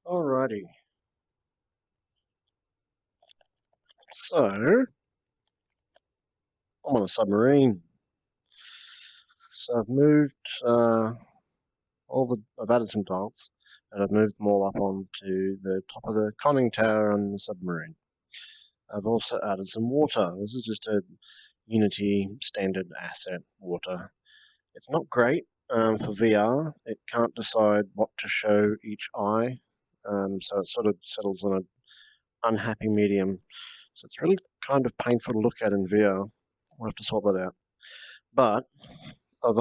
Alrighty, so I'm on a submarine. So I've moved I've added some tiles, and I've moved them all up onto the top of the conning tower on the submarine. I've also added some water. This is just a Unity standard asset water. It's not great for VR. It can't decide what to show each eye, so it sort of settles on an unhappy medium. So it's really kind of painful to look at in VR. I'll have to sort that out. But I've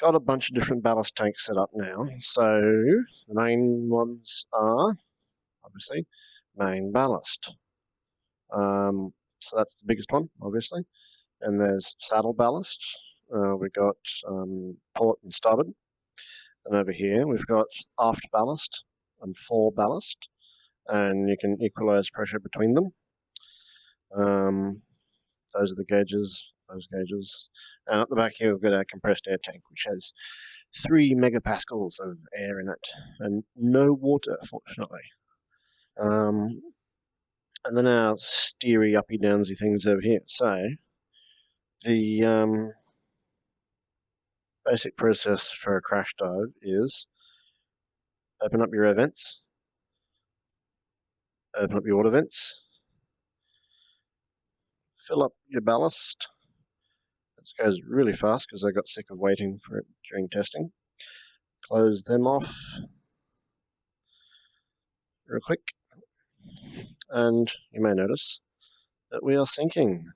got a bunch of different ballast tanks set up now. So the main ones are obviously main ballast. So that's the biggest one, obviously. And there's saddle ballast. We've got port and starboard. And over here we've got aft ballast and fore ballast, and you can equalize pressure between them. Those are the gauges, those gauges. And at the back here we've got our compressed air tank, which has 3 megapascals of air in it, and no water, fortunately. And then our steery, uppy, downsy things over here. So the basic process for a crash dive is open up your air vents, open up your water vents, fill up your ballast. This goes really fast because I got sick of waiting for it during testing. Close them off real quick, and you may notice that we are sinking.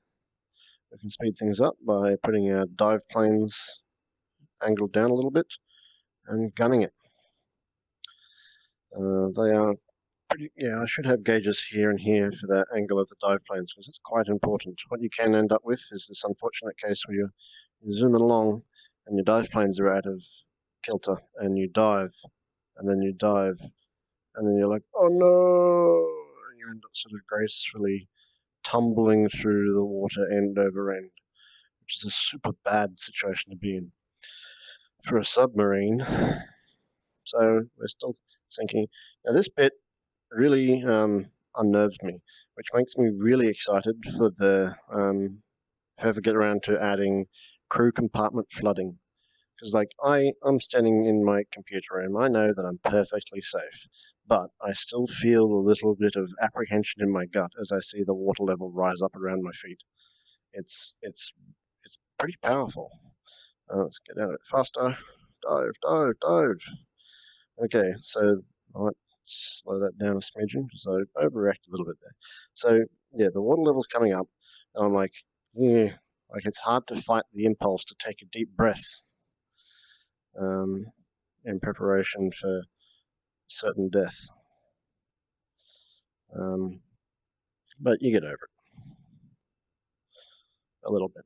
We can speed things up by putting our dive planes angled down a little bit and gunning it. They are pretty, I should have gauges here and here for the angle of the dive planes because it's quite important. What you can end up with is this unfortunate case where you're zooming along and your dive planes are out of kilter, and you dive, and then you dive, and then you're like, oh no, and you end up sort of gracefully tumbling through the water end over end, which is a super bad situation to be in for a submarine. So we're still sinking. Now this bit really unnerves me, which makes me really excited for the if I ever get around to adding crew compartment flooding. Because like I'm standing in my computer room, I know that I'm perfectly safe, but I still feel a little bit of apprehension in my gut as I see the water level rise up around my feet. It's pretty powerful. Let's get out of it faster. Dive, dive, dive. Okay, so I might slow that down a smidgen because I overreacted a little bit there. So yeah, the water level's coming up, and I'm like, yeah, like it's hard to fight the impulse to take a deep breath in preparation for certain death. But you get over it a little bit.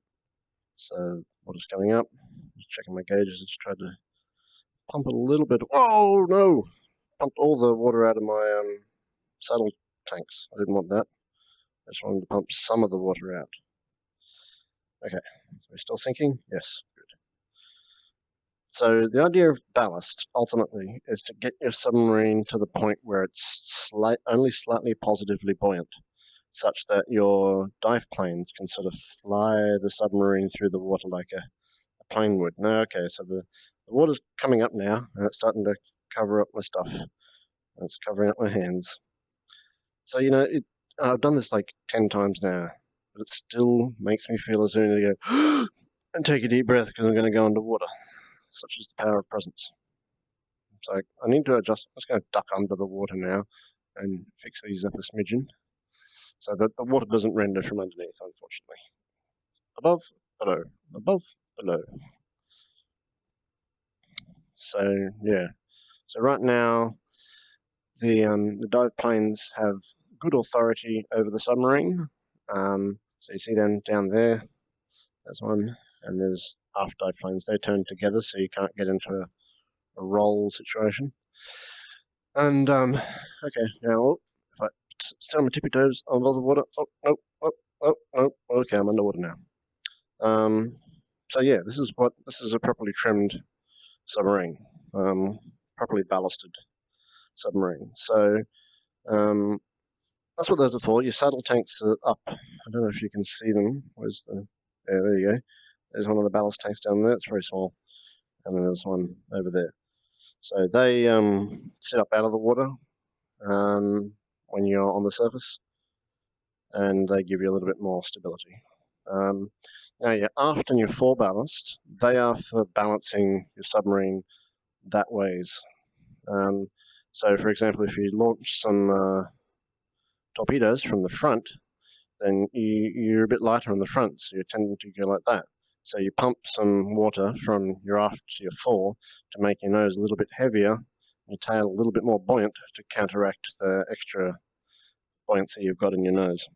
So water's coming up. Just checking my gauges. Just tried to pump a little bit. Oh no! Pumped all the water out of my saddle tanks. I didn't want that. I just wanted to pump some of the water out. Okay, so we're still sinking? Yes, good. So the idea of ballast, ultimately, is to get your submarine to the point where it's only slightly positively buoyant, such that your dive planes can sort of fly the submarine through the water like a plane would. No, okay, so the water's coming up now, and it's starting to cover up my stuff. And it's covering up my hands. So, I've done this like 10 times now, but it still makes me feel as though I need to go and take a deep breath because I'm going to go underwater. Such is the power of presence. So I need to adjust. I'm just going to duck under the water now and fix these up a smidgen so that the water doesn't render from underneath, unfortunately. Above, below, above, below. So yeah. So right now, the dive planes have good authority over the submarine. So you see them down there. There's one, and there's aft dive planes. They turn together, so you can't get into a roll situation. And okay, now if I stay on my tippy toes under the water. Oh no! Oh. Okay, I'm underwater now. So yeah, this is a properly trimmed submarine, properly ballasted. submarine. So that's what those are for. Your saddle tanks are up. I don't know if you can see them. Where's the... Yeah, there you go. There's one of the ballast tanks down there. It's very small. And then there's one over there. So they sit up out of the water when you're on the surface, and they give you a little bit more stability. Now your aft and your fore ballast, they are for balancing your submarine that ways. So for example, if you launch some torpedoes from the front, then you're a bit lighter on the front, so you're tending to go like that. So you pump some water from your aft to your fore to make your nose a little bit heavier, your tail a little bit more buoyant to counteract the extra buoyancy you've got in your nose.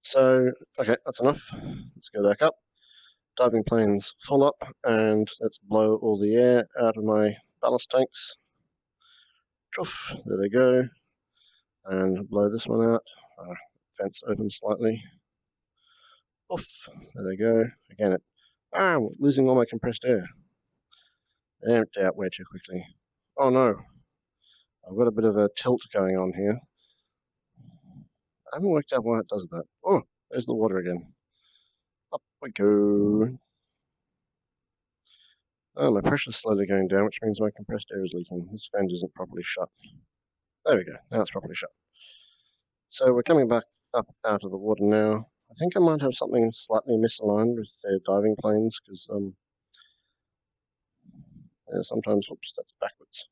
So, okay, that's enough. Let's go back up. Diving plane's full up, and let's blow all the air out of my ballast tanks. Choof, there they go. And blow this one out. Vents open slightly. Oof, there they go. Again, I'm losing all my compressed air. Empty out way too quickly. Oh no, I've got a bit of a tilt going on here. I haven't worked out why it does that. Oh, there's the water again. Up we go. Oh, my pressure's slowly going down, which means my compressed air is leaking. This fan isn't properly shut. There we go, now it's properly shut. So we're coming back up out of the water now. I think I might have something slightly misaligned with their diving planes, because yeah, sometimes, whoops, that's backwards.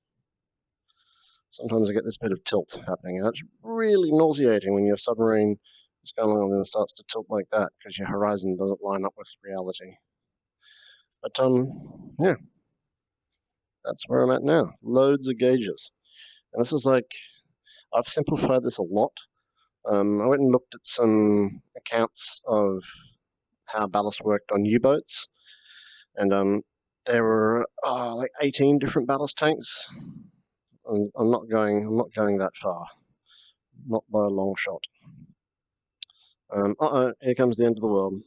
Sometimes I get this bit of tilt happening, and it's really nauseating when your submarine is going along and then it starts to tilt like that, because your horizon doesn't line up with reality. But yeah, that's where I'm at now. Loads of gauges. And this is like, I've simplified this a lot. I went and looked at some accounts of how ballast worked on U-boats, and there were like 18 different ballast tanks. And I'm not going that far, not by a long shot. Here comes the end of the world.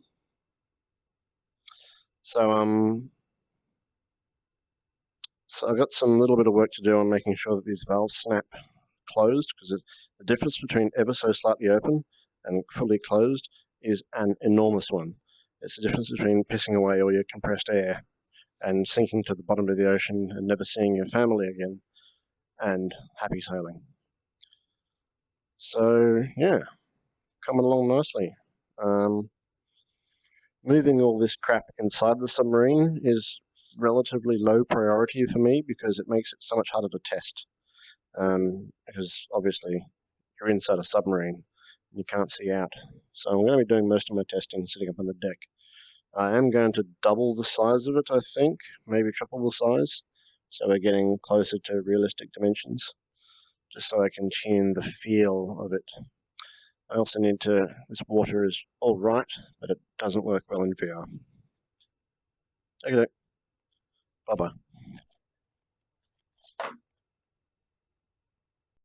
So so I've got some little bit of work to do on making sure that these valves snap closed, because the difference between ever so slightly open and fully closed is an enormous one. It's the difference between pissing away all your compressed air and sinking to the bottom of the ocean and never seeing your family again, and happy sailing. So yeah, coming along nicely. Moving all this crap inside the submarine is relatively low priority for me, because it makes it so much harder to test. Because obviously you're inside a submarine and you can't see out. So I'm going to be doing most of my testing sitting up on the deck. I am going to double the size of it, I think, maybe triple the size, so we're getting closer to realistic dimensions, just so I can tune the feel of it. I also need to, this water is all right, but it doesn't work well in VR. Okay, bye-bye.